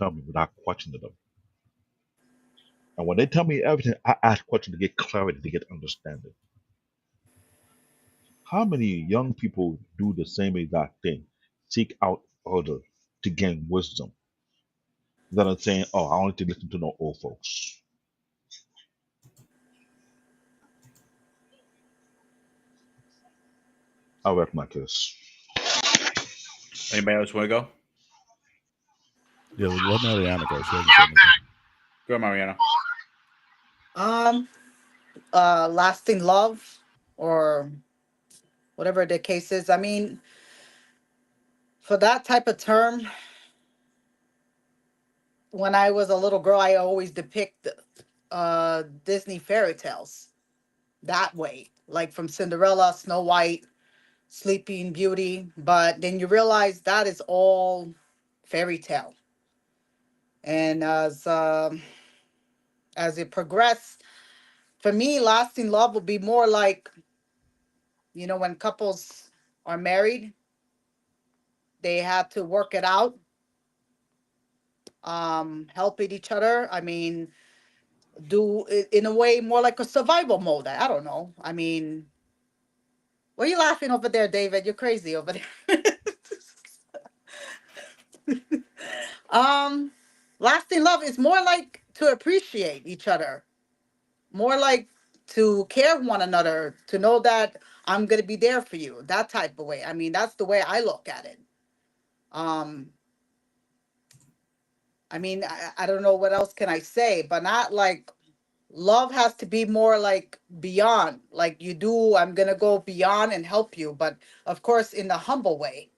tell me without questioning them. And when they tell me everything, I ask questions to get clarity, to get understanding. How many young people do the same exact thing? Seek out others to gain wisdom. Than I'm saying, oh, I only to listen to no old folks. I work my case. Anybody else want to go? Yeah, let Mariana go. She hasn't said anything. Go, Mariana. Um, lasting love or whatever the case is. I mean, for that type of term, when I was a little girl, I always depict Disney fairy tales that way, like from Cinderella, Snow White, Sleeping Beauty. But then you realize that is all fairy tale, and as it progressed, for me, lasting love would be more like, when couples are married, they have to work it out, helping each other. I mean, do it in a way more like a survival mode. I don't know. I mean, what are you laughing over there, David? You're crazy over there. um, lasting love is more like to appreciate each other, more like to care one another, to know that I'm gonna be there for you, that type of way. I mean, that's the way I look at it. Um, I mean, I don't know what else can I say, but not like love has to be more like beyond. Like you do, I'm gonna go beyond and help you, but of course in a humble way,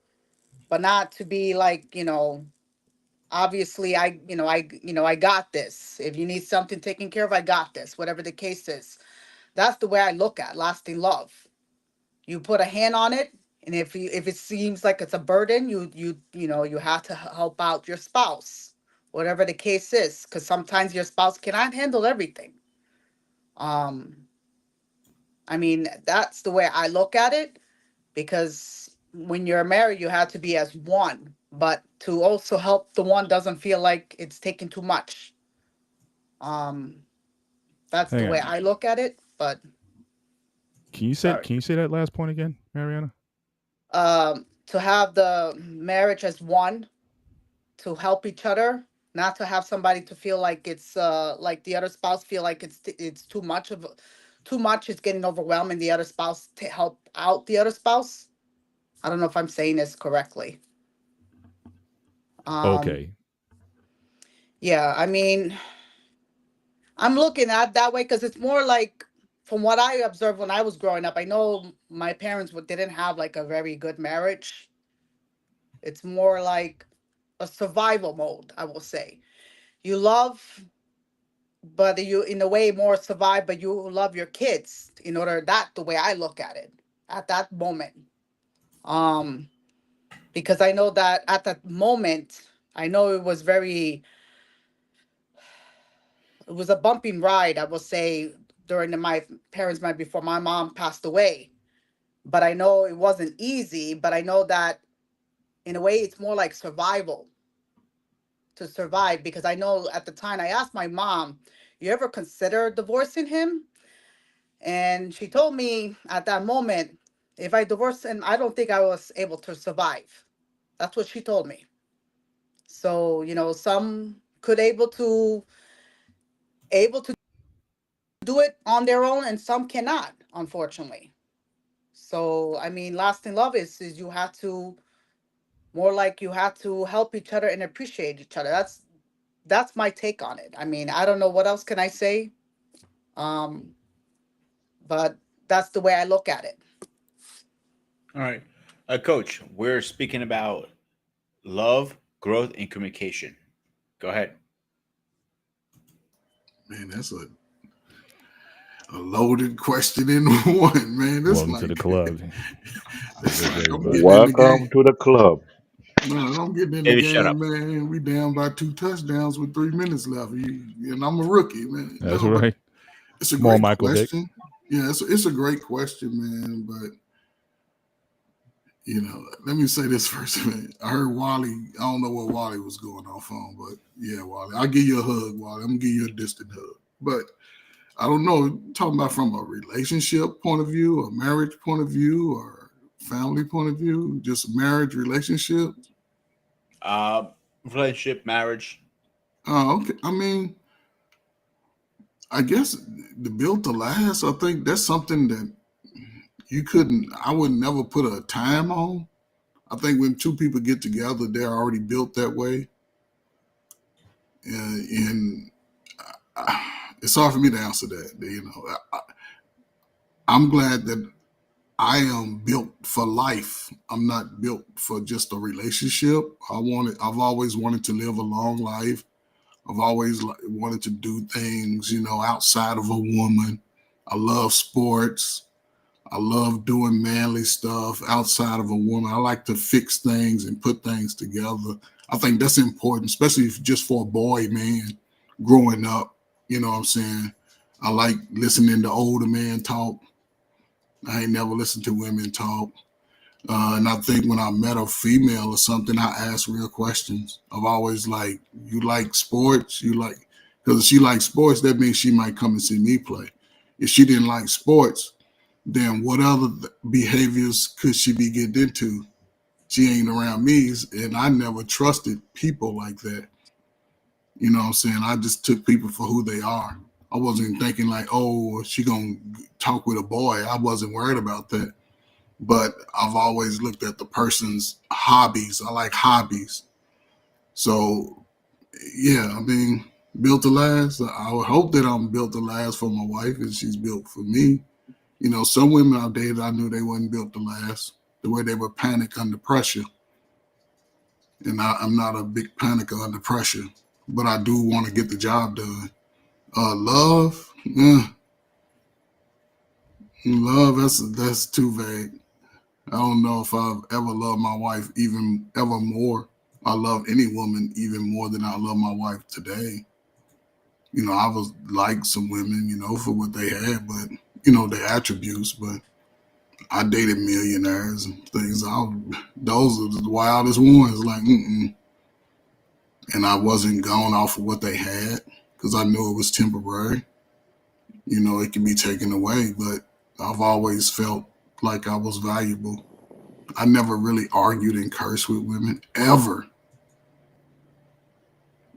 but not to be like, obviously I got this. If you need something taken care of, I got this, whatever the case is. That's the way I look at lasting love. You put a hand on it, and if it seems like it's a burden, you have to help out your spouse, whatever the case is, because sometimes your spouse cannot handle everything. um I mean, that's the way I look at it, because when you're married you have to be as one, but to also help the one doesn't feel like it's taking too much. um that's the Hang way on. I look at it. But Can you say Sorry. can you say that last point again, Mariana? to have the marriage as one, to help each other, not to have somebody to feel like it's like the other spouse feel like it's too much too much, it's getting overwhelming the other spouse, to help out the other spouse. I don't know if I'm saying this correctly. um Okay. yeah, I mean, I'm looking at that way because it's more like, from what I observed when I was growing up, I know my parents didn't have like a very good marriage. It's more like a survival mode, I will say. You love, but you in a way more survive, but you love your kids in order, that the way I look at it at that moment. um because I know that at that moment, I know it was a bumping ride, I will say, during my parents' mind before my mom passed away. But I know it wasn't easy, but I know that in a way it's more like survival, to survive, because I know at the time I asked my mom, you ever consider divorcing him? And she told me at that moment, if I divorced him, I don't think I was able to survive. That's what she told me. So, some could able to do it on their own, and some cannot, unfortunately. So, I mean, lasting love is you have to, more like you have to help each other and appreciate each other. That's my take on it. I mean, I don't know what else can I say. Um, but that's the way I look at it. All right. Coach, we're speaking about love, growth, and communication. Go ahead. Man, that's a loaded question in one, man. That's Welcome to like the club. it's Good like day, I'm everybody. getting in the Welcome game. to the club. No, I'm getting in the David, shut up. game, man. We down by 2 touchdowns with 3 minutes left. And I'm a rookie, man. That's No, but right. it's a Come on, great Michael Vick. question. Yeah, it's a great question, man. But You know, let me say this first, man. I heard Wally. I don't know what Wally was going off on, but yeah, Wally. I'll give you a hug, Wally. I'm gonna give you a distant hug. But I don't know, talking about from a relationship point of view, a marriage point of view, or family point of view, just marriage relationship. Relationship, marriage. Oh, okay. I mean, I guess the built to last, I think that's something that I would never put a time on. I think when two people get together, they're already built that way. And it's hard for me to answer that. You know, I'm glad that I am built for life. I'm not built for just a relationship. I've always wanted to live a long life. I've always wanted to do things, you know, outside of a woman. I love sports. I love doing manly stuff outside of a woman. I like to fix things and put things together. I think that's important, especially just for a boy, man, growing up. You know what I'm saying? I like listening to older men talk. I ain't never listened to women talk. And I think when I met a female or something, I asked real questions. I've always like, you like sports? Because if she likes sports, that means she might come and see me play. If she didn't like sports, then what other behaviors could she be getting into? She ain't around me, and I never trusted people like that. You know what I'm saying? I just took people for who they are. I wasn't thinking like, oh, she gonna talk with a boy. I wasn't worried about that. But I've always looked at the person's hobbies. I like hobbies. So yeah, I mean, built to last. I would hope that I'm built to last for my wife and she's built for me. You know, some women I dated, I knew they wasn't built to last. The way they would panic under pressure. And I'm not a big panicker under pressure, but I do want to get the job done. Love, love. That's too vague. I don't know if I've ever loved my wife even ever more. I love any woman even more than I love my wife today. You know, I was like some women, you know, for what they had, but you know, their attributes. But I dated millionaires and things. Those are the wildest ones. Like, and I wasn't going off of what they had because I knew it was temporary. You know, it can be taken away, but I've always felt like I was valuable. I never really argued and cursed with women ever.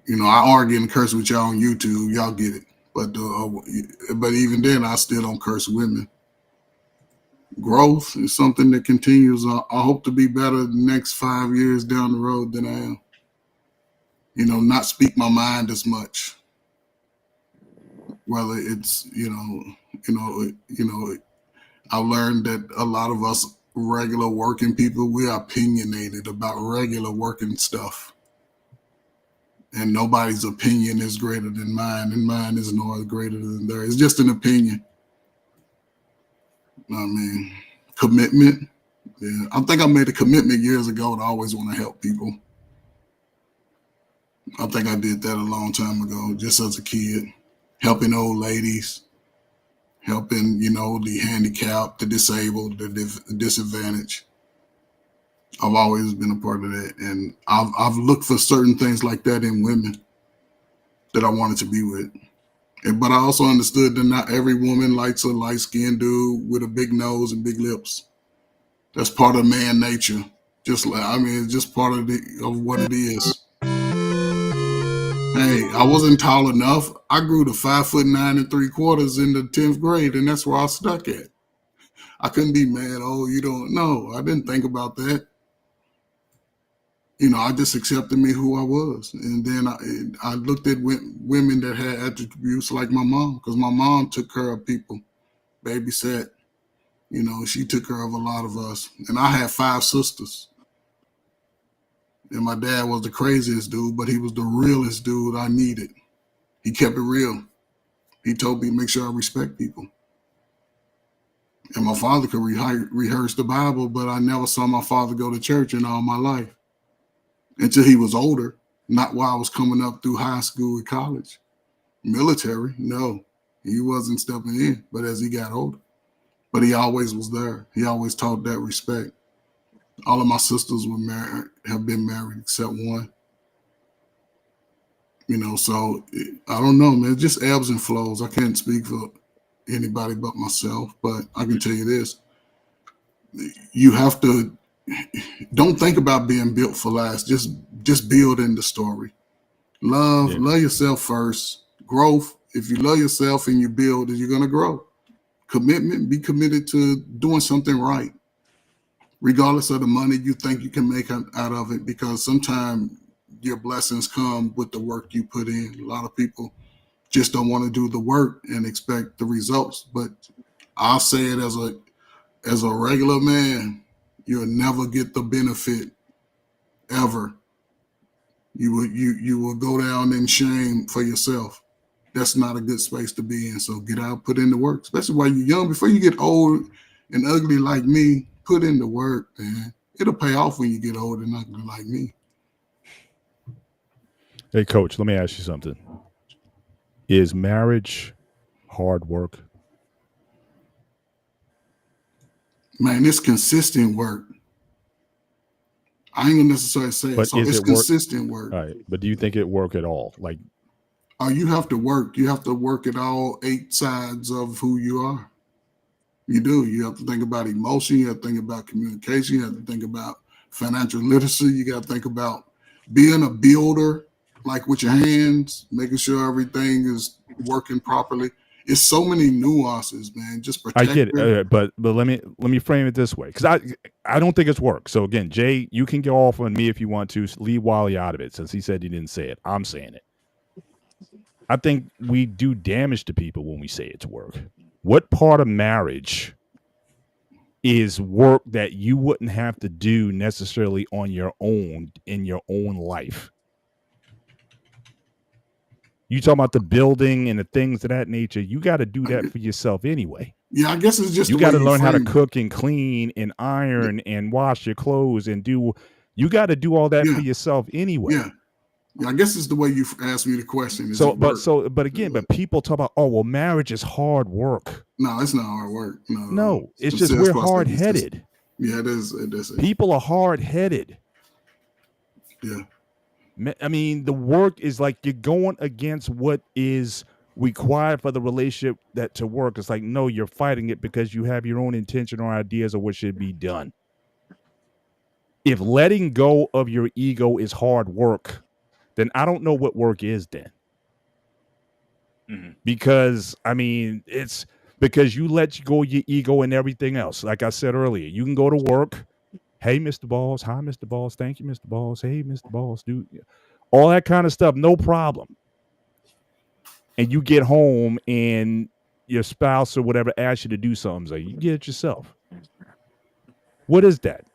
You know, I argue and curse with y'all on YouTube. Y'all get it. But even then, I still don't curse women. Growth is something that continues. I hope to be better the next 5 years down the road than I am. You know, not speak my mind as much. Whether it's I learned that a lot of us regular working people, we're opinionated about regular working stuff. And nobody's opinion is greater than mine, and mine is no greater than theirs. It's just an opinion. I mean, commitment. Yeah, I think I made a commitment years ago to always want to help people. I think I did that a long time ago, just as a kid, helping old ladies, helping, you know, the handicapped, the disabled, the disadvantaged. I've always been a part of that. And I've looked for certain things like that in women that I wanted to be with. But I also understood that not every woman likes a light-skinned dude with a big nose and big lips. That's part of man nature. It's just part of what it is. Hey, I wasn't tall enough. I grew to 5'9 3/4" in the 10th grade, and that's where I stuck at. I couldn't be mad. Oh, you don't know. I didn't think about that. You know, I just accepted me who I was. And then I looked at women that had attributes like my mom, because my mom took care of people, babysat. You know, she took care of a lot of us. And I had 5 sisters. And my dad was the craziest dude, but he was the realest dude I needed. He kept it real. He told me, make sure I respect people. And my father could rehearse the Bible, but I never saw my father go to church in all my life until he was older, not while I was coming up through high school and college. Military, no, he wasn't stepping in, but as he got older. But he always was there. He always taught that respect. All of my sisters were married, have been married except one. So I don't know, man. It just ebbs and flows. I can't speak for anybody but myself, but I can tell you this: you have to don't think about being built for last. Just build in the story. Love yourself first. Growth. If you love yourself and you build, you're gonna grow. Commitment. Be committed to doing something right, regardless of the money you think you can make out of it. Because sometimes your blessings come with the work you put in. A lot of people just don't want to do the work and expect the results. But I'll say it as a regular man, you'll never get the benefit ever. You will go down in shame for yourself. That's not a good space to be in. So get out, put in the work, especially while you're young. Before you get old and ugly like me, put in the work, man. It'll pay off when you get old and ugly like me. Hey, Coach, let me ask you something. Is marriage hard work? Man, it's consistent work. I ain't gonna necessarily say it. So it's consistent work. All right, but do you think it work at all? Like, you have to work. You have to work at all 8 sides of who you are. You do. You have to think about emotion. You have to think about communication. You have to think about financial literacy. You got to think about being a builder, like with your hands, making sure everything is working properly. It's so many nuances, man. Just protect. I get it, but let me frame it this way, because I don't think it's work. So again, Jay, you can go off on me if you want to. Leave Wally out of it, since he said he didn't say it. I'm saying it. I think we do damage to people when we say it's work. What part of marriage is work that you wouldn't have to do necessarily on your own in your own life? You talking about the building and the things of that nature. You got to do that for yourself anyway. Yeah, I guess it's just you got to learn how to cook and clean and iron and wash your clothes and do. You got to do all that for yourself anyway. Yeah, I guess it's the way you asked me the question. But people talk about, oh well, marriage is hard work. No, it's not hard work. No, it's just we're hard headed. Yeah, it is. People are hard headed. Yeah. I mean, the work is like you're going against what is required for the relationship that to work. It's like, no, you're fighting it because you have your own intention or ideas of what should be done. If letting go of your ego is hard work, then I don't know what work is then. Mm-hmm. Because, I mean, it's because you let go of your ego and everything else. Like I said earlier, you can go to work. Hey, Mr. Balls. Hi, Mr. Balls. Thank you, Mr. Balls. Hey, Mr. Balls. Dude, all that kind of stuff. No problem. And you get home and your spouse or whatever asks you to do something. So you get it yourself. What is that?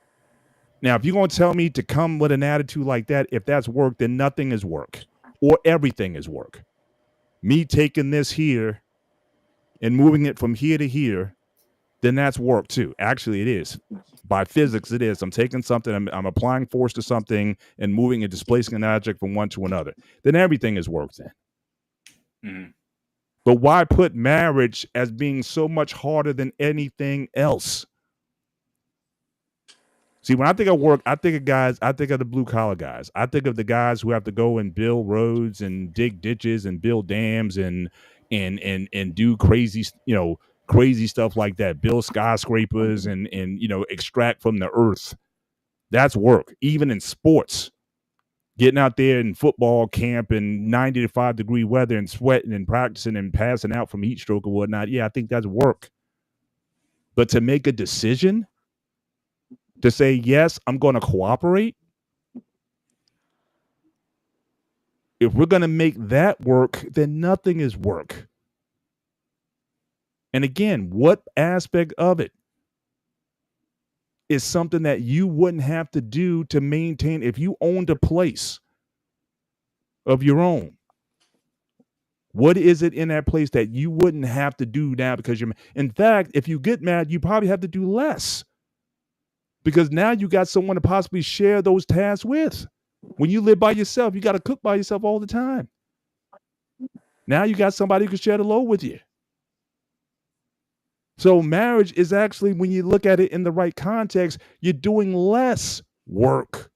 Now, if you're going to tell me to come with an attitude like that, if that's work, then nothing is work or everything is work. Me taking this here and moving it from here to here, then that's work too. Actually, it is. By physics, it is. I'm taking something, I'm applying force to something and moving and displacing an object from one to another. Then everything is work then. Mm-hmm. But why put marriage as being so much harder than anything else? See, when I think of work, I think of guys, I think of the blue collar guys. I think of the guys who have to go and build roads and dig ditches and build dams and do crazy, crazy stuff like that, build skyscrapers and extract from the earth. That's work. Even in sports, getting out there in football camp in 95 degree weather and sweating and practicing and passing out from heat stroke or whatnot. Yeah, I think that's work. But to make a decision, to say, yes, I'm going to cooperate. If we're going to make that work, then nothing is work. And again, what aspect of it is something that you wouldn't have to do to maintain if you owned a place of your own? What is it in that place that you wouldn't have to do now because you're, in fact, if you get mad, you probably have to do less because now you got someone to possibly share those tasks with. When you live by yourself, you got to cook by yourself all the time. Now you got somebody who can share the load with you. So marriage is actually, when you look at it in the right context, you're doing less work.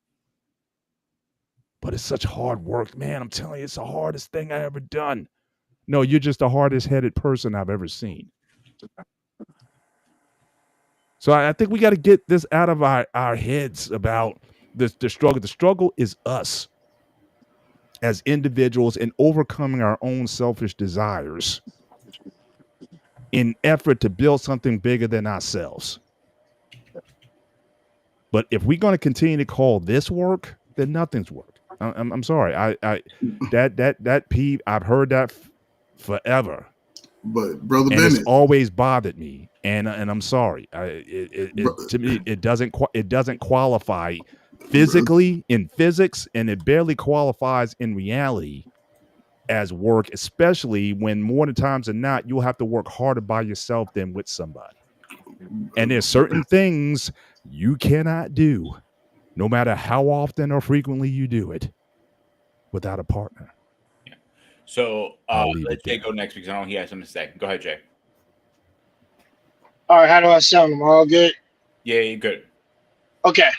But it's such hard work, man. I'm telling you, it's the hardest thing I ever done. No, you're just the hardest headed person I've ever seen. So I think we got to get this out of our heads about the struggle. The struggle is us as individuals in overcoming our own selfish desires in effort to build something bigger than ourselves. But if we're going to continue to call this work, then nothing's work. I'm sorry. That peeve, I've heard that forever. But Brother And Bennett, it's always bothered me, and I'm sorry. To me, it doesn't qualify physically in physics, and it barely qualifies in reality as work, especially when more times than not you'll have to work harder by yourself than with somebody. And there's certain things you cannot do, no matter how often or frequently you do it, without a partner. So I'll leave let it Jay there. go next because I know he has something to say. Go ahead, Jay. All right, how do I sound? Am I all good? Yeah, you're good. Okay.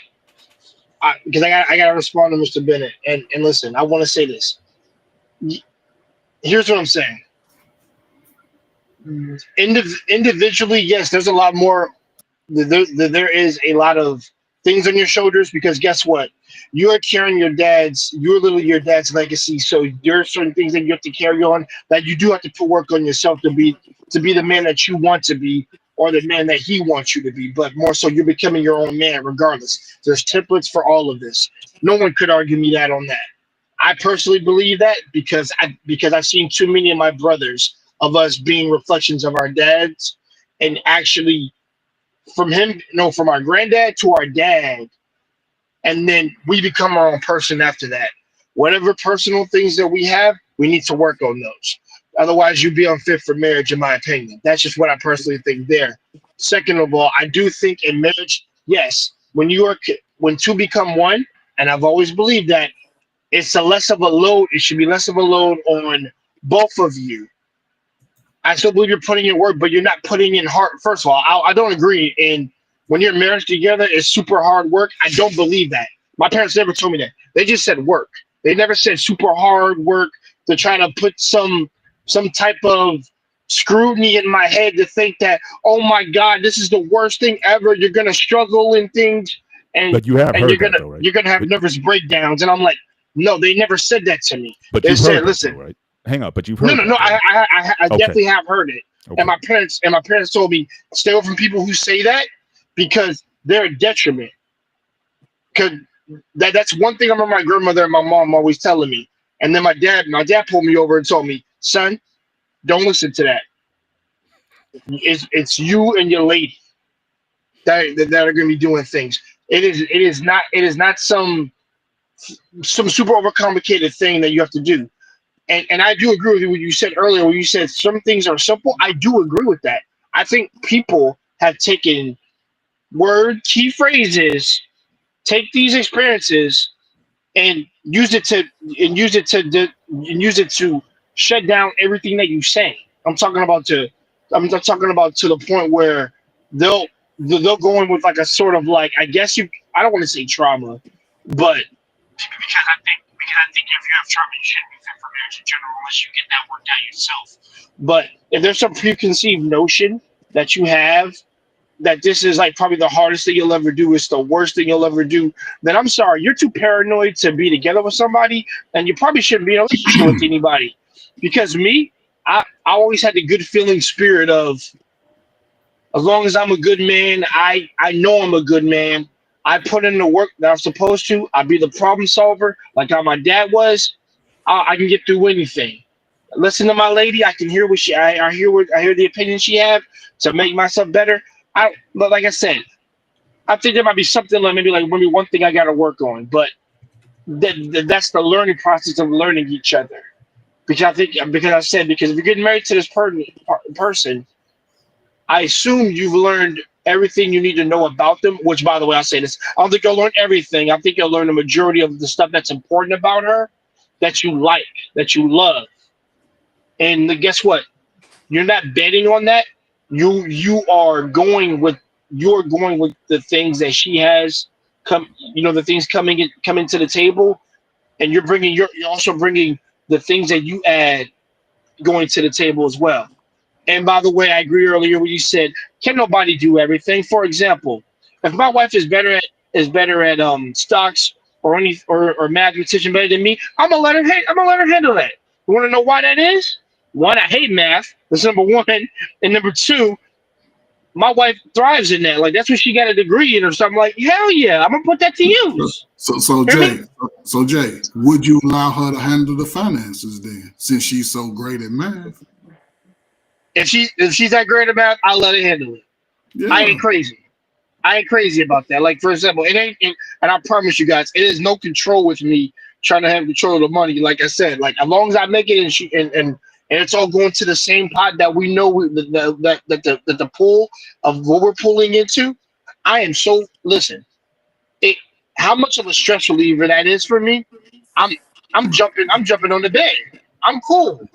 Because I got to respond to Mr. Bennett. And listen, I want to say this. Here's what I'm saying. Individually, yes, there's a lot more. There is a lot of things on your shoulders because guess what? You're carrying you're literally your dad's legacy. So there are certain things that you have to carry on that you do have to put work on yourself to be the man that you want to be or the man that he wants you to be. But more so, you're becoming your own man regardless. There's templates for all of this. No one could argue me that on that. I personally believe that because I've seen too many of my brothers of us being reflections of our dads and actually from our granddad to our dad, and then we become our own person after that. Whatever personal things that we have, we need to work on those. Otherwise, you'd be unfit for marriage, in my opinion. That's just what I personally think there. Second of all, I do think in marriage, yes, when two become one, and I've always believed that it's a less of a load. It should be less of a load on both of you. I still believe you're putting in work, but you're not putting in hard. First of all, I don't agree. And when you're married together, it's super hard work. I don't believe that. My parents never told me that. They just said work. They never said super hard work to try to put some type of scrutiny in my head to think that, oh my God, this is the worst thing ever. You're gonna struggle in things, and But you have and heard that though, right? you're gonna have nervous breakdowns. And I'm like, no, they never said that to me. But They you've said, heard that listen, though, right? Hang on, but you've no, heard no, that no. though, right? I Okay. definitely have heard it, Okay. and my parents told me stay away from people who say that because they're a detriment. Because that's one thing I remember my grandmother and my mom always telling me. And then my dad pulled me over and told me, son, don't listen to that. It's you and your lady that are going to be doing things. It is not some super overcomplicated thing that you have to do. And I do agree with what you said earlier when you said some things are simple. I do agree with that. I think people have taken key phrases, take these experiences and use it to shut down everything that you say. I'm talking about to the point where they'll go in with like a sort of like, I don't want to say trauma, but because I think if you have trauma, you shouldn't be fit for marriage in general unless you get that worked out yourself. But if there's some preconceived notion that you have that this is like probably the hardest thing you'll ever do, it's the worst thing you'll ever do, then I'm sorry, you're too paranoid to be together with somebody, and you probably shouldn't be in a relationship with anybody. Because me, I always had the good feeling spirit of as long as I'm a good man, I know I'm a good man. I put in the work that I'm supposed to. I be the problem solver, like how my dad was. I can get through anything. Listen to my lady. I can hear I hear the opinion she have to make myself better. But like I said, I think there might be something like maybe one thing I got to work on. But that's the learning process of learning each other. Because if you're getting married to this person, I assume you've learned everything you need to know about them, which, by the way, I'll say this. I don't think you'll learn everything. I think you'll learn the majority of the stuff that's important about her, that you like, that you love. And guess what? You're not betting on that. You are going with the things that she has come. You know, the things coming to the table, and you're also bringing the things that you add going to the table as well. And by the way, I agree earlier when you said, can nobody do everything? For example, if my wife is better at stocks or mathematician better than me, I'm gonna let her handle that. You want to know why that is? One, I hate math. That's number one, and number two, my wife thrives in that. Like that's what she got a degree in or something. Like hell yeah, I'm gonna put that to use. So Hear me? Jay, would you allow her to handle the finances then, since she's so great at math? If she's that great at math, I'll let her handle it. I Yeah. ain't crazy. I ain't crazy about that. Like for example, and I promise you guys, it is no control with me trying to have control of the money. Like I said, like as long as I make it and it's all going to the same pot that we know the pool of what we're pulling into. I am so listen. It how much of a stress reliever that is for me. I'm I'm jumping on the bed. I'm cool.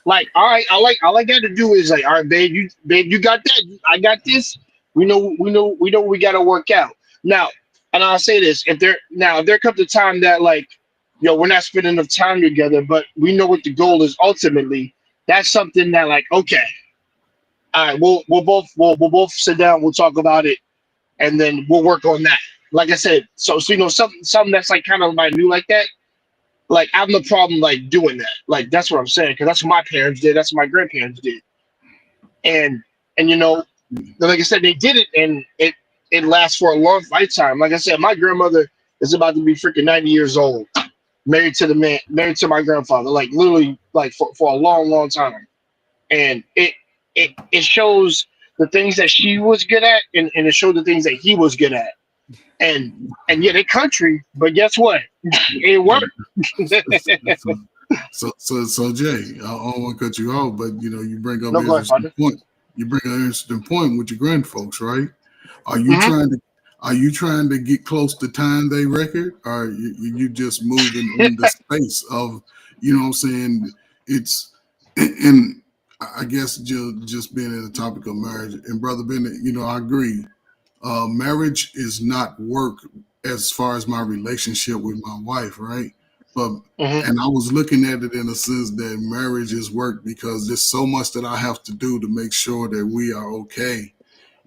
Like, all right, all I got to do is like, all right, babe, you got that. I got this. We got to work out now. And I'll say this: if there comes a time that like, we're not spending enough time together, but we know what the goal is ultimately. That's something that like, okay, all right, we'll both sit down, we'll talk about it, and then we'll work on that. Like I said, so something that's like kind of like new like that. Like I have no problem like doing that. Like that's what I'm saying because that's what my parents did. That's what my grandparents did. And like I said, they did it, and it lasts for a long lifetime. Like I said, my grandmother is about to be freaking 90 years old, married to my grandfather, like literally like for a long time. And it shows the things that she was good at, and it showed the things that he was good at. And yeah, they country, but guess what? It worked. So Jay, I don't want to cut you off, but you bring up No, an go ahead, interesting partner. point. You bring an interesting point with your grandfolks, right? Are you Mhm. trying to get close to time they record, or you just moving in the space of, what I'm saying? It's and I guess just being in the topic of marriage, and brother Bennett, I agree. Marriage is not work as far as my relationship with my wife, right? But Mhm. and I was looking at it in a sense that marriage is work because there's so much that I have to do to make sure that we are okay.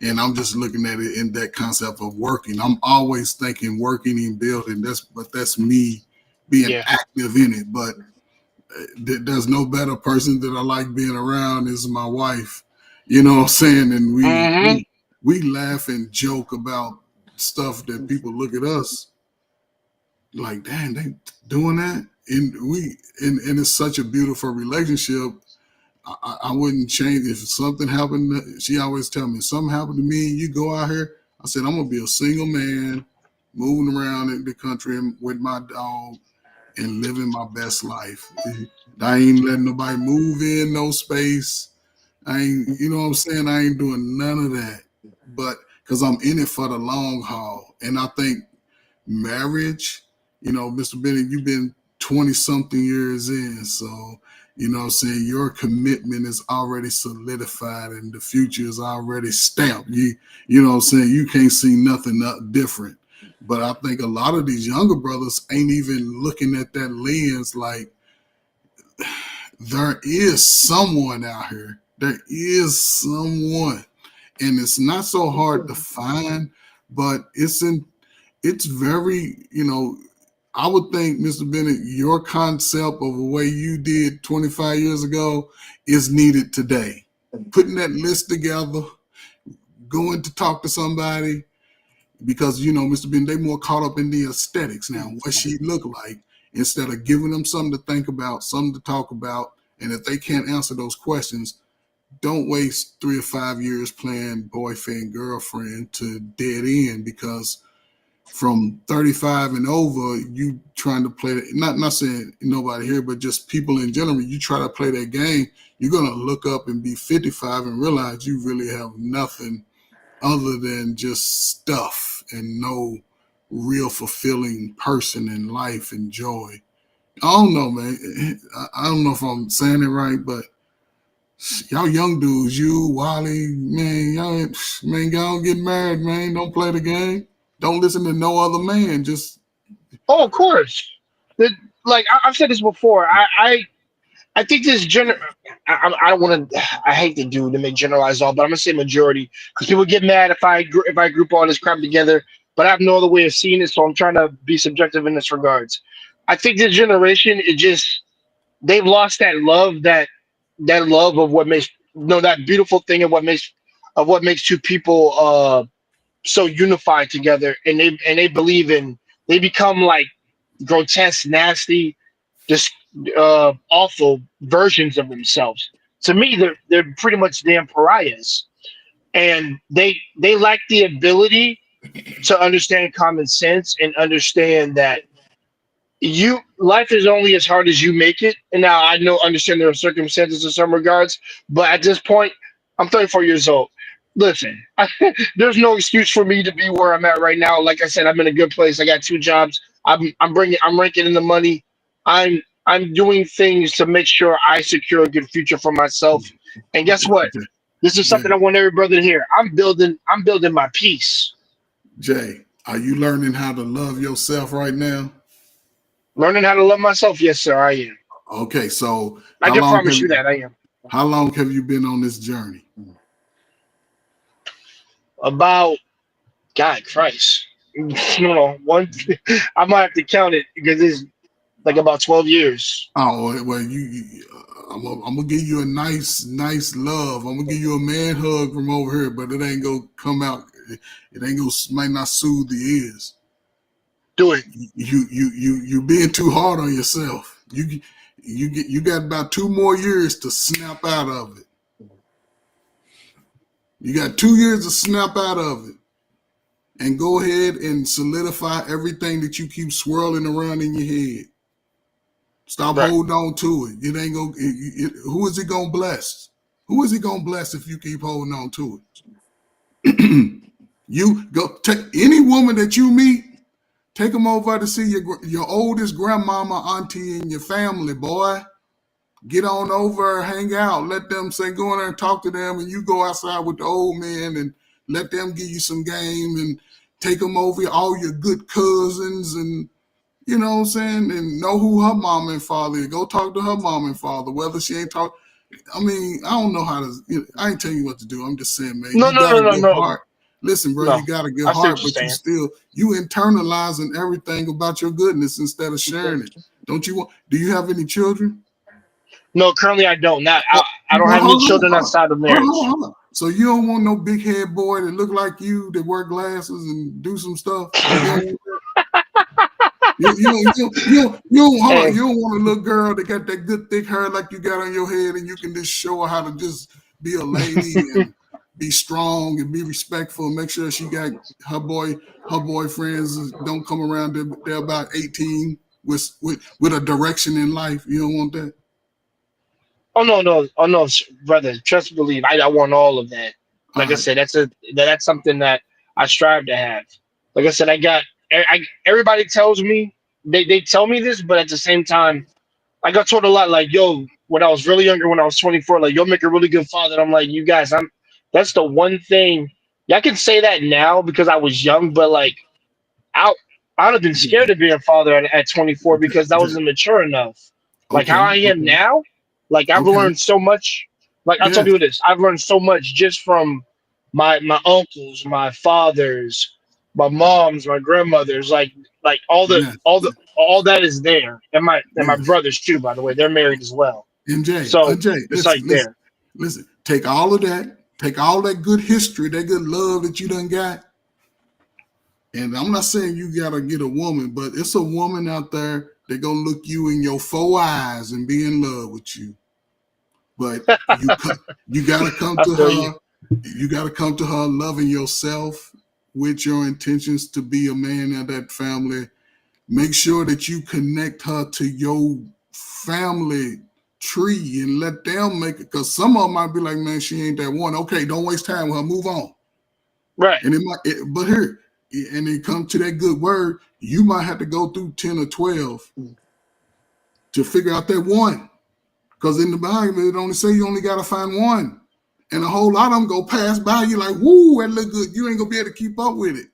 And I'm just looking at it in that concept of working. I'm always thinking working and building. That's me being Yeah. active in it. But there's no better person that I like being around is my wife. You know what I'm saying? And Mhm. we laugh and joke about stuff that people look at us like, damn, they doing that. And it's such a beautiful relationship. I wouldn't change if something happened. She always tell me, something happened to me, you go out here. I said, I'm gonna be a single man, moving around in the country with my dog and living my best life. I ain't letting nobody move in no space. I ain't, you know what I'm saying? I ain't doing none of that. But because I'm in it for the long haul. And I think marriage, Mr. Bennett, you've been 20 something years in. So, what I'm saying, your commitment is already solidified and the future is already stamped. You know what I'm saying? You can't see nothing different. But I think a lot of these younger brothers ain't even looking at that lens like there is someone out here. There is someone. And it's not so hard to find, but it's very, I would think, Mr. Bennett, your concept of the way you did 25 years ago is needed today. Putting that list together, going to talk to somebody, because, Mr. Bennett, they more caught up in the aesthetics now, what she look like, instead of giving them something to think about, something to talk about. And if they can't answer those questions, don't waste 3 or 5 years playing boyfriend, girlfriend to dead end, because from 35 and over, you trying to play that, not saying nobody here, but just people in general, you try to play that game, you're going to look up and be 55 and realize you really have nothing other than just stuff and no real fulfilling person in life and joy. I don't know, man. I don't know if I'm saying it right, but Y'all young dudes, you, Wally, man, y'all get married, man. Don't play the game. Don't listen to no other man. Just Oh, of course. Like I've said this before. I think this I don't want to. I hate to make generalize all, but I'm gonna say majority because people get mad if I group all this crap together. But I have no other way of seeing it, so I'm trying to be subjective in this regards. I think this generation it just they've lost that love of what makes no that beautiful thing of what makes two people so unified together, and they believe in they become like grotesque, nasty, just awful versions of themselves. To me, they're pretty much damn pariahs, and they lack the ability to understand common sense and understand that you life is only as hard as you make it. And now I know understand there are circumstances in some regards, but at this point, I'm 34 years old. Listen, there's no excuse for me to be where I'm at right now. Like I said, I'm in a good place. I got two jobs. I'm ranking in the money. I'm doing things to make sure I secure a good future for myself. And guess what? This is something I want every brother to hear. I'm building my peace. Jay, are you learning how to love yourself right now? Learning how to love myself, yes, sir, I am. Okay, so I can promise you that I am. How long have you been on this journey? About God Christ. No, I might have to count it because it's like about 12 years. Oh well, I'm gonna give you a nice love. I'm gonna give you a man hug from over here, but it ain't gonna come out. It ain't gonna might not soothe the ears. Do it. You being too hard on yourself. You got about 2 more years to snap out of it. You got 2 years to snap out of it, and go ahead and solidify everything that you keep swirling around in your head. Stop holding on to it. It ain't gonna. Who is it gonna bless? Who is it gonna bless if you keep holding on to it? You go take any woman that you meet. Take them over to see your oldest grandmama, auntie, and your family, boy. Get on over, hang out. Let them go in there and talk to them, and you go outside with the old men and let them give you some game and take them over, all your good cousins, and you know what I'm saying, and know who her mom and father is. Go talk to her mom and father, whether she ain't talk. I mean, I don't know how to. I ain't telling you what to do. I'm just saying, man. No. Heart. Listen, bro, you got a good heart, but you internalizing everything about your goodness instead of sharing it. Don't you want? Do you have any children? No, currently I don't. I don't have any children outside of marriage. So you don't want no big head boy that look like you that wear glasses and do some stuff. You don't want a little girl that got that good thick hair like you got on your head, and you can just show her how to just be a lady and be strong and be respectful and make sure she got her boyfriends don't come around. They're about 18 with a direction in life. You don't want that. Oh no, brother. Trust and believe. I want all of that. Like I said, that's something that I strive to have. Like I said, everybody tells me they tell me this, but at the same time, I got told a lot. Like, yo, when I was really younger, when I was 24, like you'll make a really good father. And I'm like, you guys, that's the one thing. Yeah, I can say that now because I was young, but like, I'd have been scared of being a father at 24 because I wasn't mature enough. Like how I am now, like I've learned so much. Like I'll tell you this, I've learned so much just from my uncles, my fathers, my moms, my grandmothers, like all that is there, and my brothers too. By the way, they're married as well. And Jay, there. Listen, take all of that. Take all that good history, that good love that you done got. And I'm not saying you got to get a woman, but it's a woman out there that going to look you in your 4 eyes and be in love with you. But you got to come to her. You got to come to her loving yourself with your intentions to be a man of that family. Make sure that you connect her to your family tree and let them make it, because some of them might be like, man, she ain't that one. Okay, don't waste time with her, move on. Right. And but here, and it comes to that good word, you might have to go through 10 or 12 to figure out that one. Because in the Bible, it only say you only got to find one. And a whole lot of them go pass by you like, woo, that look good. You ain't going to be able to keep up with it.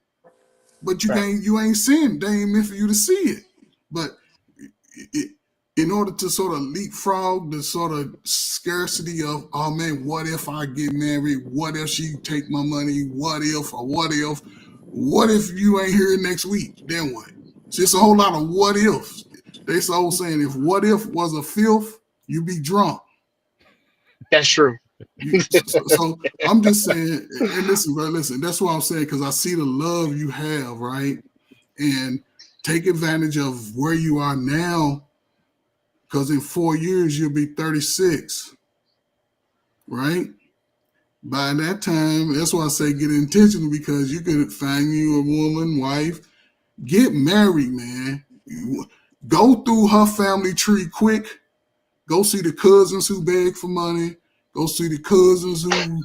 But you ain't sinned. They ain't meant for you to see it. But in order to sort of leapfrog the sort of scarcity of, oh man, what if I get married? What if she take my money? What if you ain't here next week? Then what? It's just a whole lot of what ifs. They so saying if what if was a filth, you be drunk. That's true. So I'm just saying, and listen, bro, listen, that's what I'm saying, because I see the love you have, right? And take advantage of where you are now, because in 4 years you'll be 36, right? By that time, that's why I say get intentional, because you could find you a woman, wife, get married, man. Go through her family tree quick. Go see the cousins who beg for money. Go see the cousins who,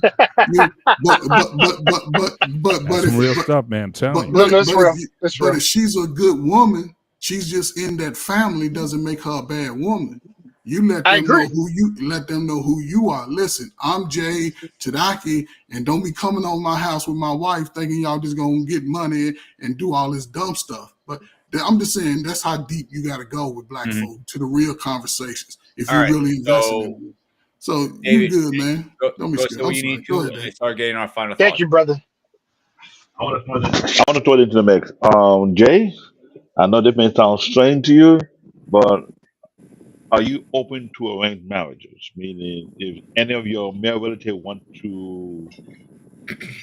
but That's some real stuff, man. I'm telling you. But if she's a good woman, she's just in that family, doesn't make her a bad woman. You let them know who you are. Listen, I'm Jay Tadaki, and don't be coming on my house with my wife thinking y'all just gonna get money and do all this dumb stuff. But I'm just saying that's how deep you got to go with black folk to the real conversations if you're really investing in them. So David, you good, man. Don't be scared. So you need to start getting our final thoughts. Thank you, brother. I want to throw it into the mix. Jay, I know this may sound strange to you, but are you open to arranged marriages? Meaning, if any of your male relatives want to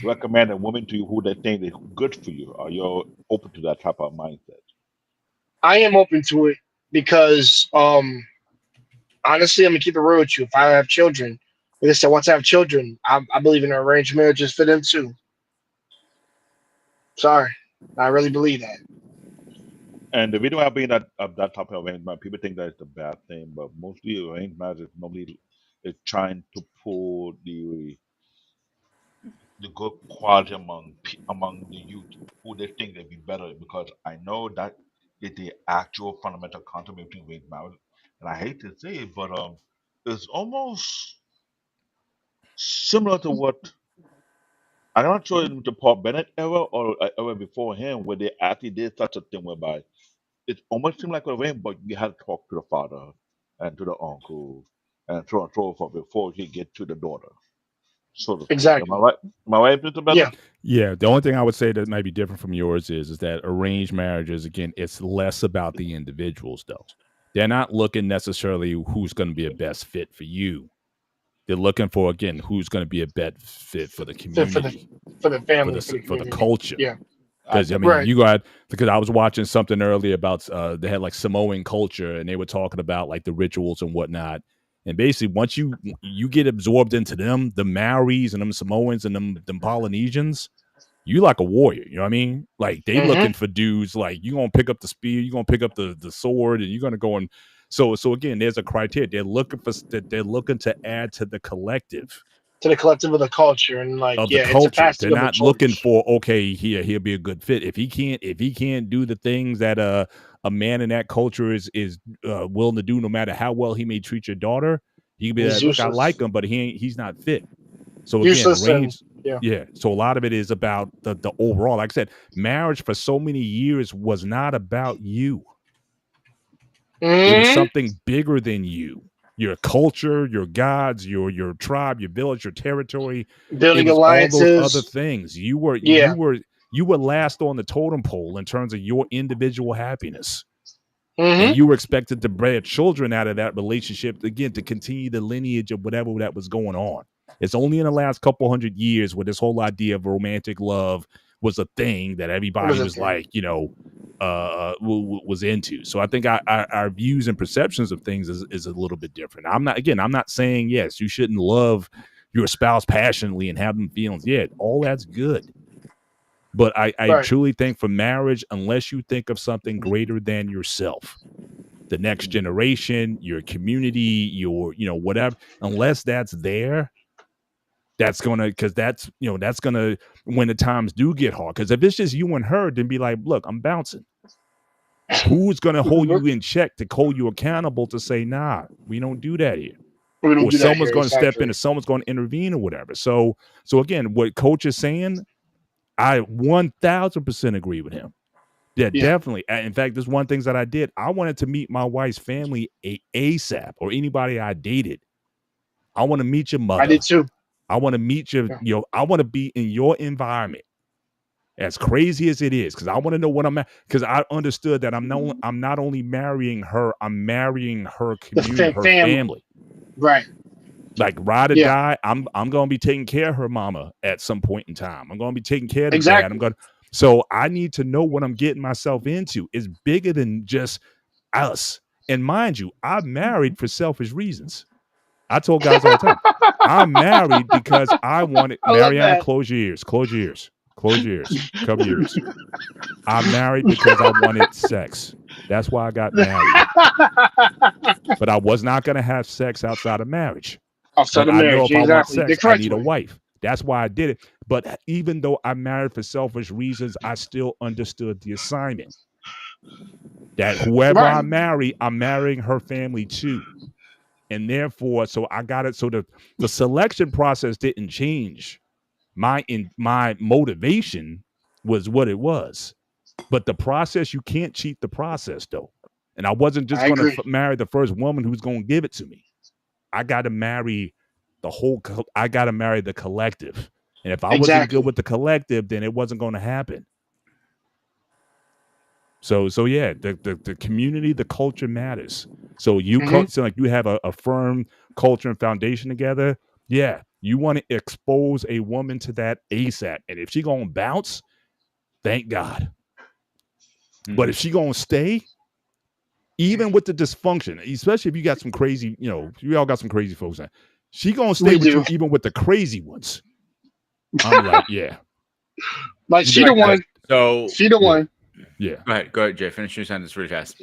recommend a woman to you who they think is good for you, are you open to that type of mindset? I am open to it because, honestly, I'm gonna keep it real with you. If I have children, like I said, once I have children, I believe in arranged marriages for them too. Sorry, I really believe that. And the reason why I bring that type of arrangement, people think that it's a bad thing, but mostly arranged marriages normally is trying to pull the good quality among the youth who they think they'd be better, because I know that is the actual fundamental concept between arranged marriage. And I hate to say it, but it's almost similar to what I'm not sure in the Paul Bennett era or era before him, where they actually did such a thing whereby it almost seemed like a rain, but you had to talk to the father and to the uncle and so on and so forth before you get to the daughter. So to speak. Exactly. Am I right? Am I right, Mr. Bennett? Yeah. Yeah, the only thing I would say that might be different from yours is that arranged marriages, again, it's less about the individuals, though. They're not looking necessarily who's going to be a best fit for you. They're looking for, again, who's going to be a best fit for the community, for the family, for the culture. Yeah. Because I mean, you got, because I was watching something earlier about they had like Samoan culture, and they were talking about like the rituals and whatnot. And basically, once you get absorbed into them, the Maoris and them Samoans and them Polynesians, you like a warrior. You know what I mean? Like they looking for dudes like you gonna pick up the spear, you gonna pick up the sword, and you're gonna go and so again, there's a criteria. They're looking to add to the collective. To the collective of the culture and like of the culture. They're not looking for he'll be a good fit. If he can't do the things that a man in that culture is willing to do, no matter how well he may treat your daughter, he can be like, look, I like him, but he's not fit. So again, so a lot of it is about the overall. Like I said, marriage for so many years was not about you. It was something bigger than you. Your culture, your gods, your tribe, your village, your territory, building alliances, all those other things. You were last on the totem pole in terms of your individual happiness. And you were expected to bear children out of that relationship, again, to continue the lineage of whatever that was going on. It's only in the last couple 100 years where this whole idea of romantic love was a thing that everybody was like, was into. So I think our views and perceptions of things is a little bit different. I'm not saying, yes, you shouldn't love your spouse passionately and have them feelings. Yeah, all that's good. But I truly think for marriage, unless you think of something greater than yourself, the next generation, your community, your, whatever, unless that's there, that's gonna, when the times do get hard. Because if it's just you and her, then be like, look, I'm bouncing. Who's gonna hold you in check to hold you accountable to say, nah, we don't do that here? We don't or do that someone's here. going to step in, Exactly. or someone's going to intervene, or whatever. So again, what Coach is saying, I 1000% agree with him. Yeah, Yeah. definitely. In fact, there's one thing that I did. I wanted to meet my wife's family ASAP, or anybody I dated. I want to meet your I mother. did too. I want to meet your, I want to be in your environment, as crazy as it is, because I want to know what I'm at. Because I understood that I'm not only marrying her, I'm marrying her community, her family. Right. Like ride or Yeah. die, I'm gonna be taking care of her mama at some point in time. I'm gonna be taking care of the Exactly. dad. So I need to know what I'm getting myself into. It's bigger than just us. And mind you, I'm married for selfish reasons. I told guys all the time, I'm married because I wanted I love Mariana, that. close your ears, cover your ears. I'm married because I wanted sex. That's why I got married. But I was not gonna have sex outside of marriage. Outside But of I know marriage, if I want exactly. The sex, I correct need a way. wife. That's why I did it. But even though I'm married for selfish reasons, I still understood the assignment that whoever I Right. marry, I'm marrying her family too. And therefore, so I got it. So the selection process didn't change. My motivation was what it was. But the process, you can't cheat the process though. And I wasn't just I going agree. to marry the first woman who's going to give it to me. I got to marry I got to marry the collective. And if I wasn't good Exactly. with the collective, then it wasn't going to happen. So yeah, the community, the culture matters. So so like you have a firm culture and foundation together. Yeah, you want to expose a woman to that ASAP. And if she going to bounce, thank God. But if she going to stay, even with the dysfunction, especially if you got some crazy, you all got some crazy folks. She going to stay We with do. you even with the crazy ones. I'm like, yeah. Like She'd she be the like, one. So She the one. yeah. go ahead, Jay. Finish your sentence really fast.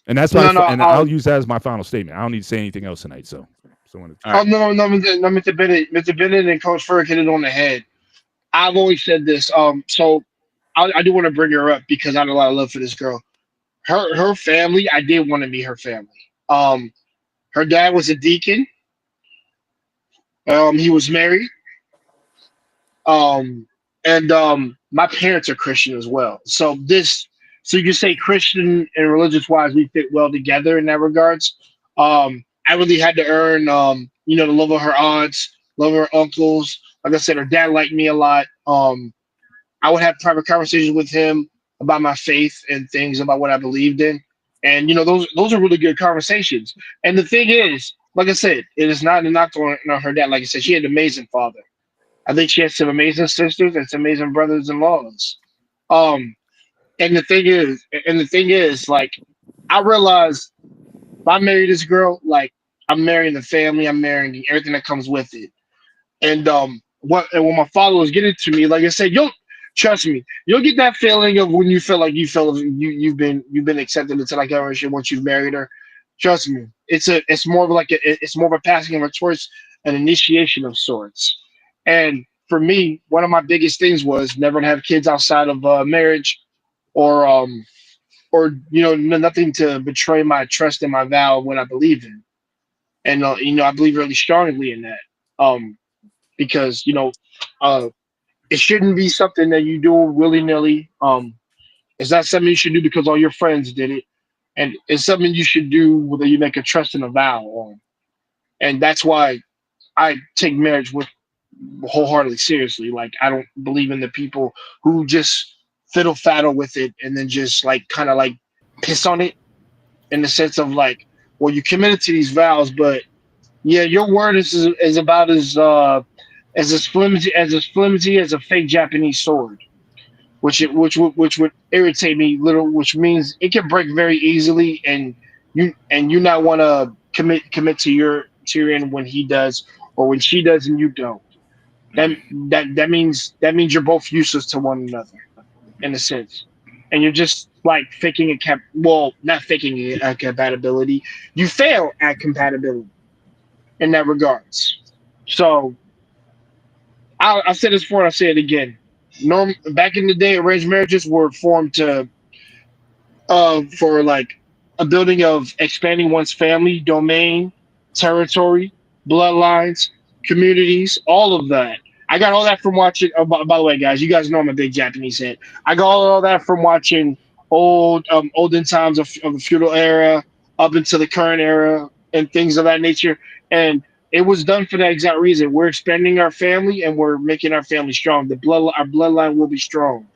And that's No, my no. and I'll use that as my final statement. I don't need to say anything else tonight. So All Oh right. no, Mr. Bennett and Coach Ferg hit it on the head. I've always said this. So I do want to bring her up because I have a lot of love for this girl. Her family, I did want to meet her family. Her dad was a deacon. He was married. And my parents are Christian as well. So you can say Christian and religious wise, we fit well together in that regards. I really had to earn, the love of her aunts, love of her uncles. Like I said, her dad liked me a lot. I would have private conversations with him about my faith and things about what I believed in. And those are really good conversations. And the thing is, like I said, it is not a knock on her dad. Like I said, she had an amazing father. I think she has some amazing sisters and some amazing brothers-in-laws. Um, and the thing is, like, I realized if I marry this girl, like, I'm marrying the family, I'm marrying everything that comes with it. And when my father was getting to me, like I said, you'll trust me, you'll get that feeling of when you feel like you've been accepted into like a relationship once you've married her. Trust me, it's more of like it's more of a passing of a torch, an initiation of sorts. And for me, one of my biggest things was never to have kids outside of marriage, or nothing to betray my trust and my vow of what I believe in. And I believe really strongly in that. Because uh, it shouldn't be something that you do willy nilly. It's not something you should do because all your friends did it, and it's something you should do that you make a trust and a vow on. And that's why I take marriage with wholeheartedly seriously. Like I don't believe in the people who just fiddle faddle with it and then just like kind of like piss on it in the sense of like, well, you committed to these vows, but yeah, your word is about as flimsy as a fake Japanese sword, which would irritate me little, which means it can break very easily, and you not want to commit to your end when he does or when she does and you don't. That that means you're both useless to one another in a sense, and you're just like faking not faking a compatibility. You fail at compatibility in that regards. So I said this before, and I'll say it again. Back in the day, arranged marriages were formed for like a building of expanding one's family, domain, territory, bloodlines, communities, all of that. I got all that from watching. Oh, by the way, guys, you guys know I'm a big Japanese head. I got all that from watching olden times of the feudal era up into the current era and things of that nature. And it was done for that exact reason. We're expanding our family and we're making our family strong. Our bloodline will be strong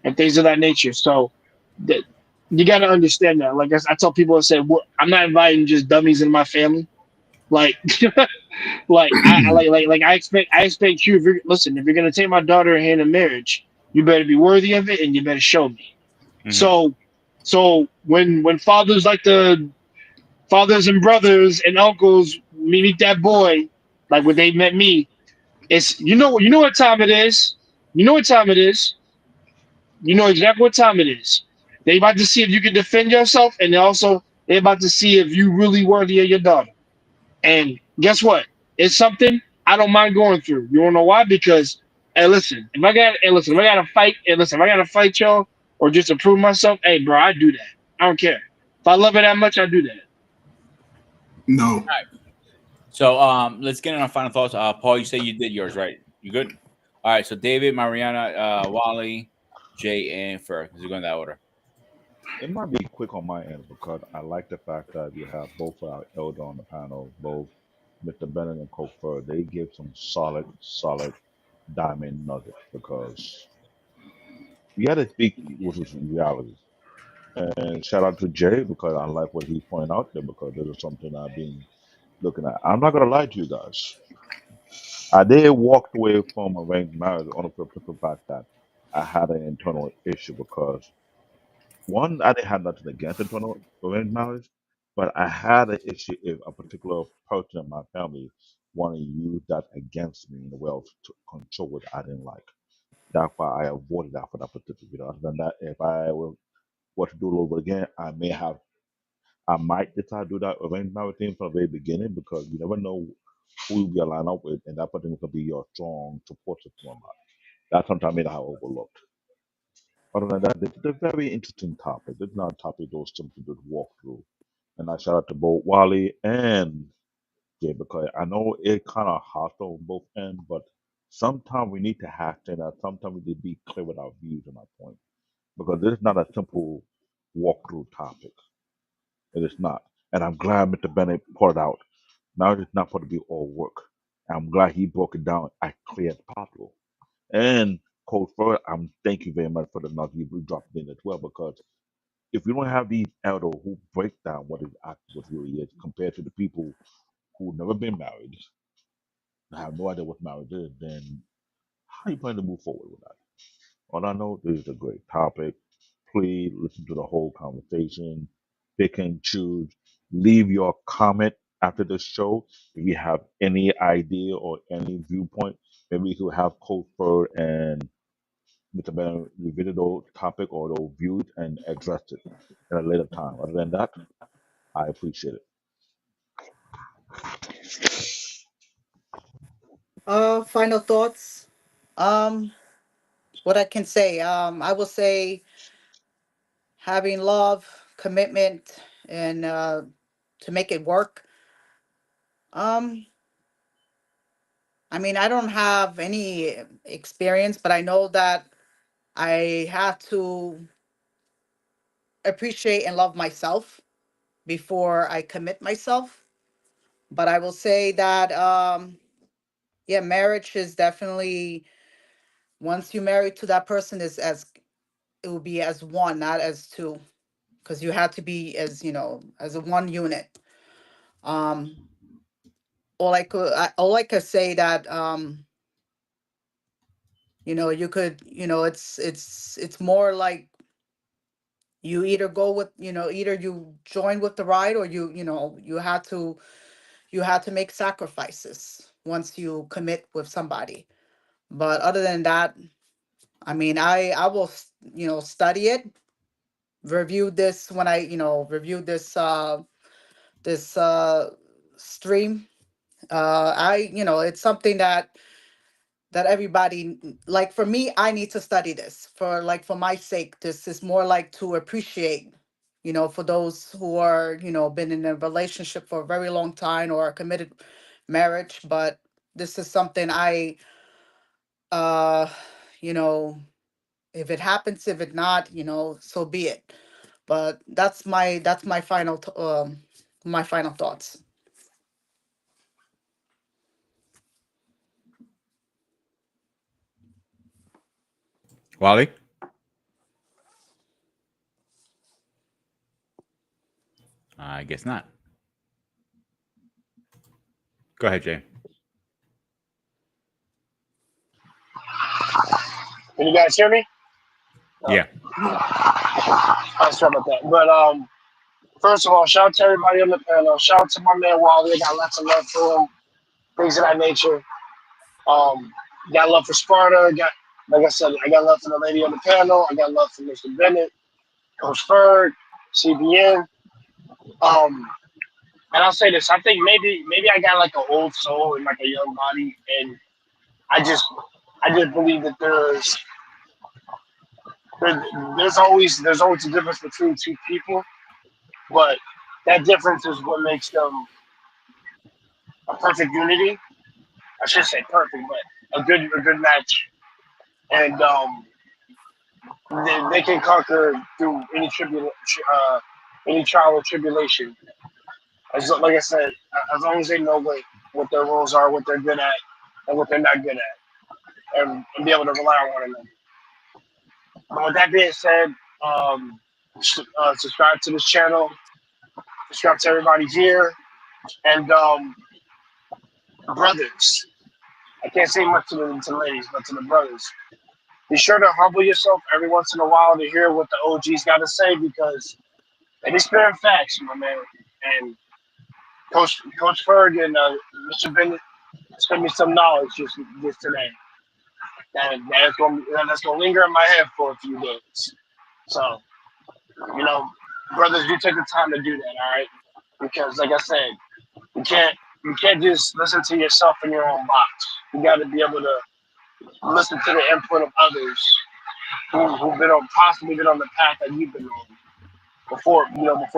and things of that nature. So that you got to understand that. Like I tell people, I said, I'm not inviting just dummies in my family. Like, I expect you. If you're, listen, if you're gonna take my daughter in hand in marriage, you better be worthy of it, and you better show me. Mhm. So, when fathers like the fathers and brothers and uncles meet that boy, like when they met me, it's you know what time it is. You know what time it is. You know exactly what time it is. They about to see if you can defend yourself, and also they about to see if you really worthy of your daughter. And guess what? It's something I don't mind going through. You wanna know why? Because if I gotta fight, if I gotta fight y'all or just to prove myself, hey bro, I do that. I don't care. If I love it that much, I do that. No. So let's get in our final thoughts. Paul, you say you did yours, right? You good? All right. So David, Mariana, Wally, Jay, and Fer. Is it going in that order? It might be quick on my end because I like the fact that we have both our elder on the panel, both Mr. Bennett and Kofer. They give some solid diamond nuggets because you got to speak with some reality. And shout out to Jay because I like what he's pointing out there because this is something I've been looking at. I'm not gonna lie to you guys. I did walk away from arranged marriage on the principle fact that I had an internal issue because one, I didn't have nothing against internal arranged marriage, but I had an issue if a particular person in my family wanted to use that against me in the way of to control what I didn't like. That's why I avoided that for that particular reason. Other than that, if I were to do it over again, I might decide to do that arranged marriage thing from the very beginning because you never know who you'll be aligned up with, and that person could be your strong support system or not. That's sometimes I have overlooked. Other than that, it's a very interesting topic. It's not a topic those simply just walk through. And I shout out to both Wally and Jay because I know it kind of hostile on both ends, but sometimes we need to hash things out. Sometimes we need to be clear with our views and our point because this is not a simple walkthrough topic. It is not. And I'm glad Mr. Bennett pointed out. Marriage is not supposed to be all work. And I'm glad he broke it down as clear as possible. And Coach Fur, I'm thank you very much for the nugget you dropped in as well because if we don't have these elders who break down what really is compared to the people who never been married and have no idea what marriage is, then how are you planning to move forward with that? All I know, this is a great topic. Please listen to the whole conversation. Pick and choose. Leave your comment after the show. If you have any idea or any viewpoint, maybe you could have Coach Bird and Mr. Ben revisit those topic or those views and address it at a later time. Other than that, I appreciate it. Final thoughts. Um, what I can say. I will say having love, commitment, and to make it work. Um, I mean, I don't have any experience, but I know that I have to appreciate and love myself before I commit myself. But I will say that yeah, marriage is definitely once you marry to that person is as it will be as one, not as two, because you have to be as as a one unit. Um, all I could say that you could it's more like you either go with either you join with the ride or you had to make sacrifices once you commit with somebody. But other than that, I mean, I will study it, review this when I review this stream. I it's something that everybody, like for me, I need to study this for for my sake. This is more like to appreciate, for those who are been in a relationship for a very long time or a committed marriage, but this is something I, you know, if it happens, if it not, so be it. But that's my my final thoughts. Wally? I guess not. Go ahead, Jay. Can you guys hear me? Yeah. I'm sorry about that. But first of all, shout out to everybody on the panel. Shout out to my man Wally. I got lots of love for him. Things of that nature. Got love for Sparta. Like I said, I got love for the lady on the panel. I got love for Mr. Bennett, Coach Ferg, CBN. And I'll say this: I think maybe I got like an old soul and like a young body, and I just believe that there's always a difference between two people, but that difference is what makes them a perfect unity. I should say perfect, but a good match, and they can conquer through any any trial or tribulation. Like I said, as long as they know what their roles are, what they're good at, and what they're not good at, and be able to rely on one another. But with that being said, subscribe to this channel, subscribe to everybody here, and brothers. I can't say much to the ladies, but to the brothers, be sure to humble yourself every once in a while to hear what the OGs got to say, because they be sparing facts, my man. And Coach Ferg and Mr. Bennett sent me some knowledge just today. That's gonna linger in my head for a few days. So, brothers, you take the time to do that, all right? Because, like I said, you can't just listen to yourself in your own box. You got to be able to listen to the input of others who've possibly been on the path that you've been on before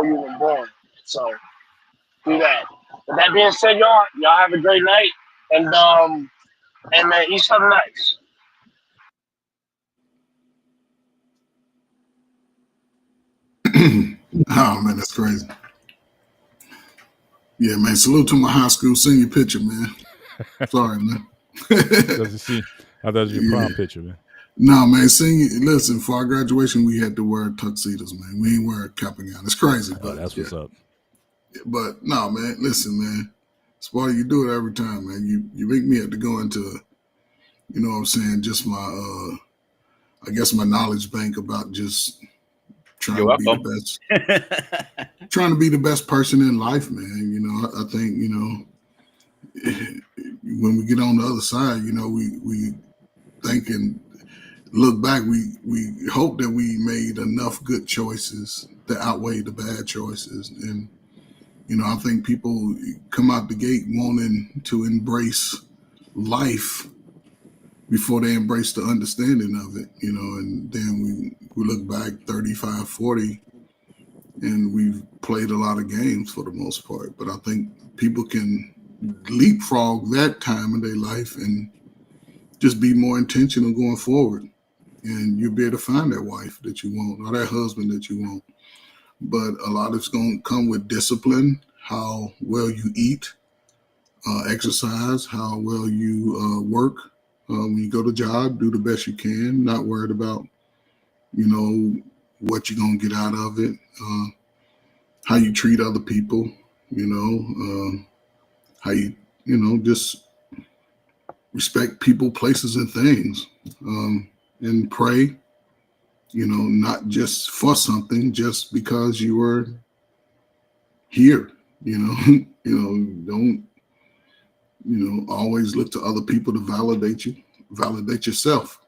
you were born. So do that. With that being said, y'all have a great night, and man, eat something nice. Oh man, that's crazy. Yeah, man. Salute to my high school senior picture, man. Sorry, man. Doesn't see. I thought it was your prom picture, man. No, man. Listen, for our graduation, we had to wear tuxedos, man. We ain't wear a cap and gown. It's crazy, but that's what's up. But no, man. Listen, man. Sparta, you do it every time, man. You make me have to go into, you know what I'm saying, just my I guess my knowledge bank about just trying to be the best. Trying to be the best person in life, man. You know, I think, you know, when we get on the other side, you know, we think and look back, we hope that we made enough good choices that outweigh the bad choices. And, you know, I think people come out the gate wanting to embrace life before they embrace the understanding of it, you know, and then we look back 35, 40, and we've played a lot of games for the most part. But I think people can leapfrog that time in their life and just be more intentional going forward. And you'll be able to find that wife that you want or that husband that you want. But a lot of it's going to come with discipline, how well you eat, exercise, how well you work. When you go to job, do the best you can, not worried about, you know, what you're going to get out of it, how you treat other people, you know, how you know, just respect people, places, and things, and pray, you know, not just for something, just because you were here, you know, don't, you know, always look to other people to validate you, validate yourself.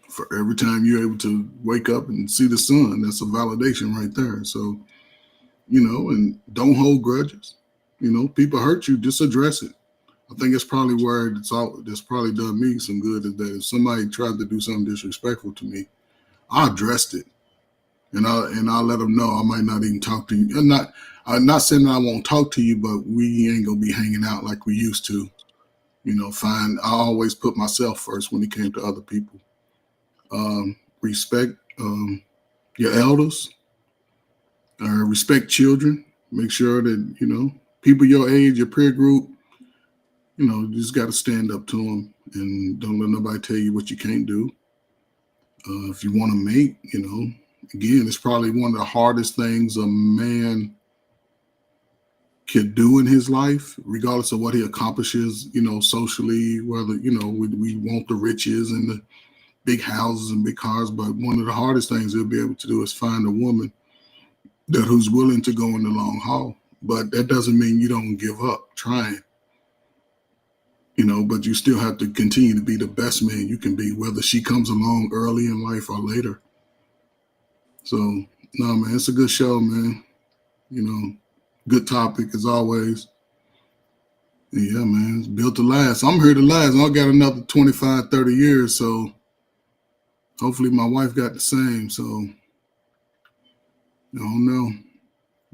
For every time you're able to wake up and see the sun, that's a validation right there. So, you know, and don't hold grudges. You know, people hurt you, just address it. I think it's probably where that's probably done me some good, is that if somebody tried to do something disrespectful to me, I addressed it. And I'll let them know I might not even talk to you. I I'm not saying that I won't talk to you, but we ain't gonna be hanging out like we used to. You know, I always put myself first when it came to other people. Respect your elders. Respect children. Make sure that, you know, people your age, your peer group, you know, you just got to stand up to them and don't let nobody tell you what you can't do. If you want to mate, you know, again, it's probably one of the hardest things a man could do in his life, regardless of what he accomplishes, you know, socially, whether, you know, we want the riches and the big houses and big cars, but one of the hardest things he'll be able to do is find a woman who's willing to go in the long haul. But that doesn't mean you don't give up trying, you know, but you still have to continue to be the best man you can be, whether she comes along early in life or later. So, no, man, it's a good show, man. You know, good topic as always. Yeah, man, it's built to last. I'm here to last. I got another 25, 30 years, so hopefully my wife got the same. So, I don't know.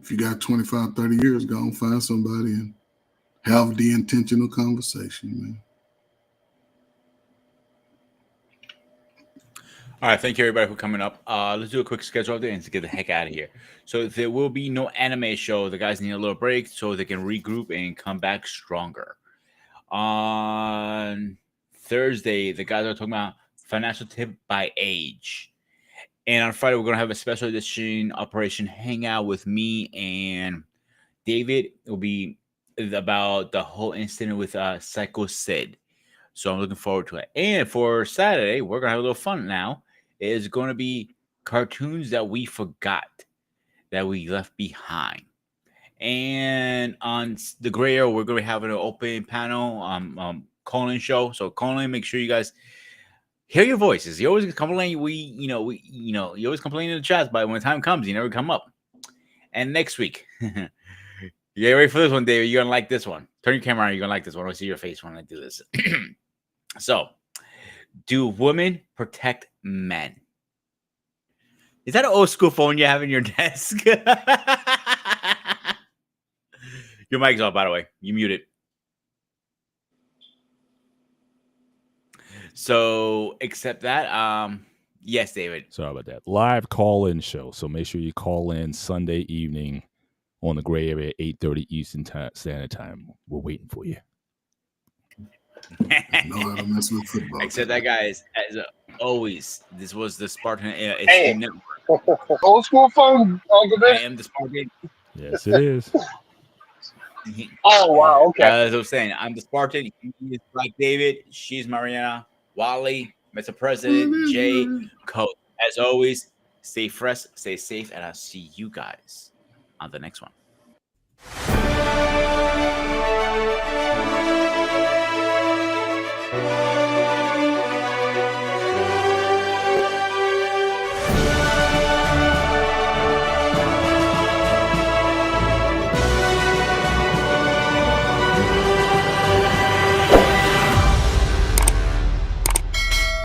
If you got 25, 30 years, go and find somebody and have the intentional conversation, man. All right, thank you everybody for coming up. Let's do a quick schedule update and to get the heck out of here. So there will be no anime show. The guys need a little break so they can regroup and come back stronger. On Thursday, the guys are talking about financial tip by age. And on Friday, we're going to have a special edition Operation Hangout with me and David. It will be about the whole incident with Psycho Sid. So I'm looking forward to it. And for Saturday, we're going to have a little fun now. It's going to be cartoons that we forgot, that we left behind. And on the Gray Area, we're going to be having an open panel call-in show. So call in, make sure you guys hear your voices. You always complain. You always complain in the chats, but when the time comes, you never come up. And next week, you get ready for this one, David. You're gonna like this one. Turn your camera on. You're gonna like this one. I see your face when I do this. So, do women protect men? Is that an old school phone you have in your desk? Your mic's off, by the way. You muted. So, except that, yes, David. Sorry about that. Live call-in show. So make sure you call in Sunday evening on the Gray Area, 8:30 Eastern Standard Time. We're waiting for you. Know how to mess with football. Except that, guys, as always, this was the Spartan Hey. Network. Old school phone, Uncle I Vic. am the Spartan. Yes, it is. Oh, wow. Okay. As I was saying, I'm the Spartan. He is Black David. She's Mariana. Wally, Mr. President, Jay, Coach. As always, stay fresh, stay safe, and I'll see you guys on the next one.